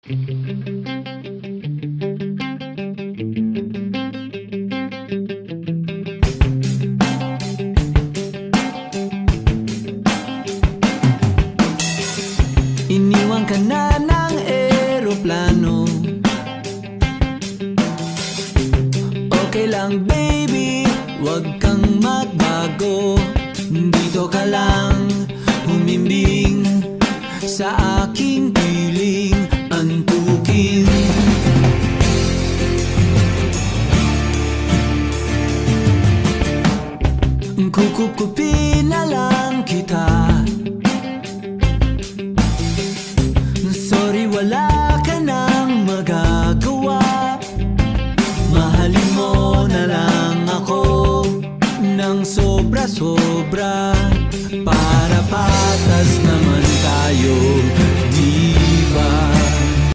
Iniwan ka na ng eroplano. Okay lang baby, wag kang magbago. Dito ka lang humimbing sa aking piling antukin. Kukupkupin na